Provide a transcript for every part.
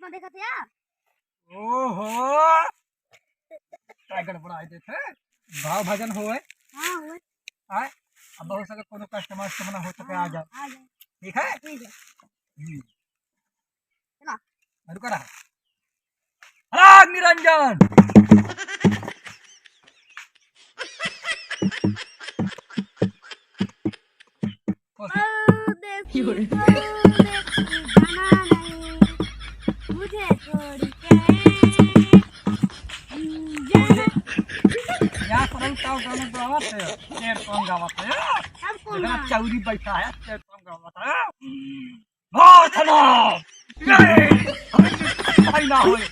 चश्मा देखा था यार। ओहो काय गड़बड़ा थे भाव भजन होए। हाँ हुए। आए अब हो सके कोनो कस्टमर से मना हो सके आ जाओ। आ जाए। ठीक है ठीक है। चला। रुका रहा राग निरंजन देखी जाना नहीं मुझे छोड़ के यहाँ पर ताव गाना गावत है शेर कौन गावत है अब कौन जगह चौरी बैठा है शेर कौन गावत है बहुत ना भाई ना होए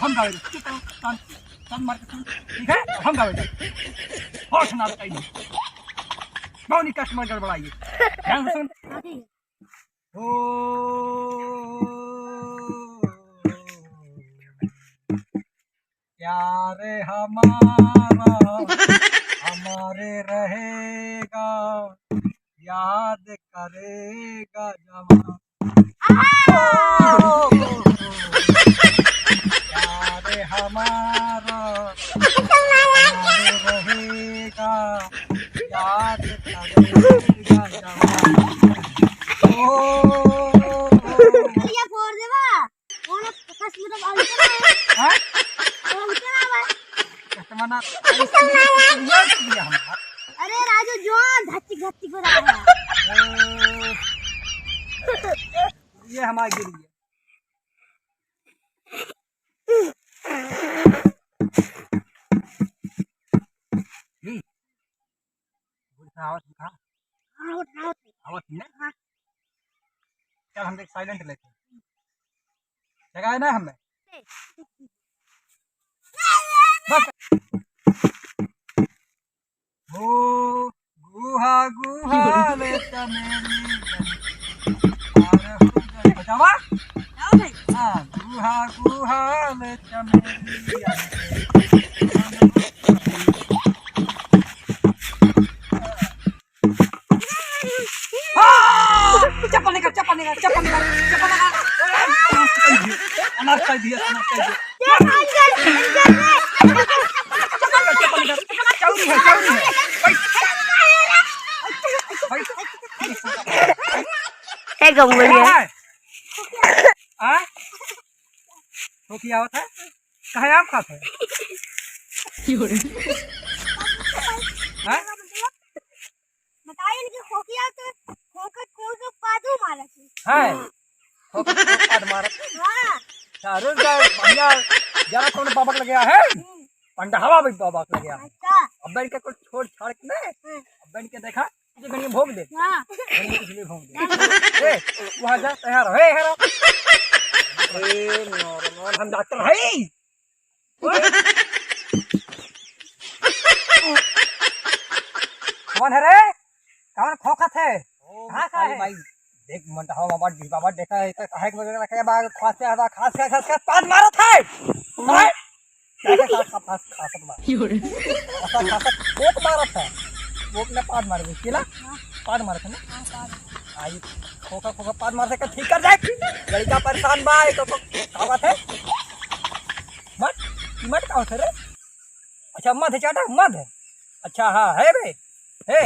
हम गावे तन मार के ठीक है हम गावे बहुत ना बताइए कौन कस्टमर गड़बड़ाइए ध्यान सुन ओ प्यार हमारा हमारे रहेगा याद करेगा जवान प्यार हमारा हमारे रहेगा याद करेगा जवान ये फोड़ देवा वो लोग कसम तो बाल हां ना कस्टमर अरे राजू जोन धच्ची धच्ची को रहा है ये हमारी गिरी है आवत दिखा आवत ना चल हम देख साइलेंट लेते जगह है ना हमें बस हो गुहा गुहा लेता मेरी बचावा हाँ गुहा गुहा लेता मेरी चप्पल निकाल चप्पल निकाल चप्पल निकाल चप्पल निकाल अनाथ कर दिया अनाथ कर दिया चप्पल निकाल चौरी है है गंगोलिया आ तो क्या होता है कहाँ आप खाते हैं हैं बताइए इनकी खोखिया के खोखत खोल के पादू मारा थी है खोखत पाद मारा हां चारों बढ़िया जरा कौन बाबक लग गया है पंडा हवा भी बाबक लग गया अच्छा अब बैठ के कुछ छोड़ छाड़ के ना अब बैठ के देखा तुझे गणिया भोग दे हां कुछ नहीं भोग दे ए वहां जा तैयार है हेरा ए नॉर्मल हम डॉक्टर है कौन है रे कौन खोखत है कहां का है भाई देख मन हवा बाबा देखा है काहे के वगैरह के बाद खास से आधा खास पाद मारा था हां कैसे खास मार ऐसा खास कोक मारा था कोक ने पाद मार गई केला पाद मारा था ना पाद आई खोखा पाद मार से ठीक कर जाए लड़का परेशान बा तो का बात है मत का रे अच्छा मध है चाटा मध अच्छा हां है बे है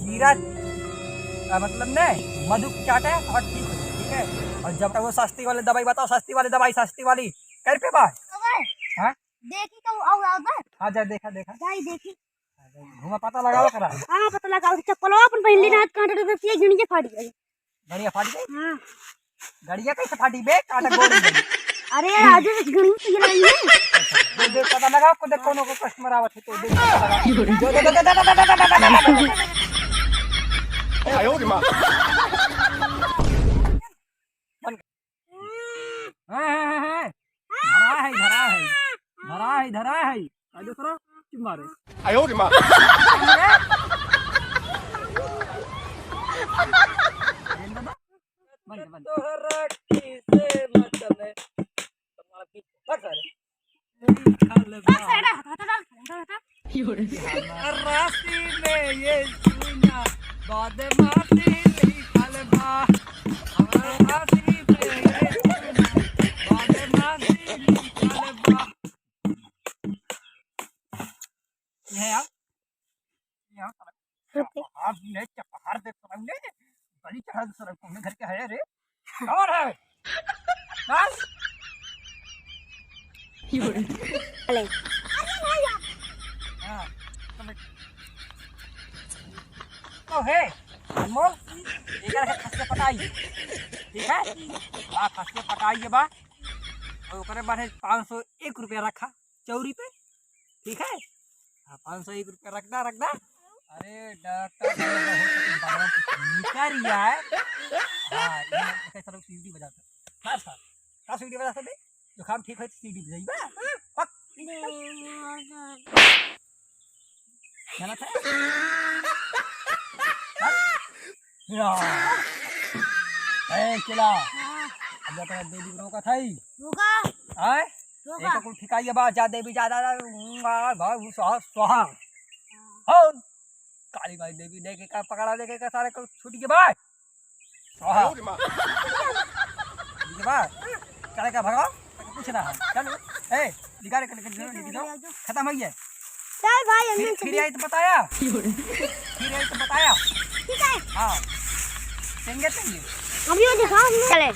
जीरा का मतलब नहीं मधु चाट है और ठीक है और जब तक वो सस्ती वाली दवाई बताओ सस्ती वाली दवाई सस्ती वाली कर पे बात हां देखी तो आओ बस हां जा देखा जाई देखी घुमा पता लगाओ करा हां पता लगाओ चप्पल अपन पहन ली हाथ कांटे तो ये गिणी के फाड़ गई गड़िया फाड़ गई हां गड़िया कैसे फाटी बे काटा गोड़ गई अरे राजू गिणी तो ये नहीं है दे पता लगाओ को देख कोनो को कस्टमर आवत है तो देख पता लगा आयो रे मां धरा है आजो करो चुप मारे आयो रे मां तोहरा किसे मचले तुम्हारा की बस राशि में ये सुना बाद माटी लिखल बा घर सर कौन घर के है रे कौन है बस अरे भैया हां तो है अनमोल एक रखे खस्ते पटाई ठीक है बा खस्ते पटाई बा और ओकरे बारे 501 रुपया रखा चौरी पे ठीक है हाँ 501 रुपया रखना अरे डॉक्टर निकारिया है हाँ ये कैसा लोग सीढ़ी बजाता सर का सीढ़ी बजा सकते जो काम ठीक है तो सीढ़ी बजाई बा पक क्या था या ए चला अब तेरा देवी रोका थाई रुका आए रुका एक कुल ठिकाई बा जा देवी जा भाई सुहा हो काली बाई देवी देखे का पकड़ा देखे का सारे को छूट गए भाई सुहा ठीक है भाई चले का भगाओ कुछ ना चलो ए निकाल के दो खत्म हो गया चल भाई हमने फिर आई तो बताया फिर आई तो बताया ठीक है हाँ चलेंगे अभी वो दिखाओ हमने चले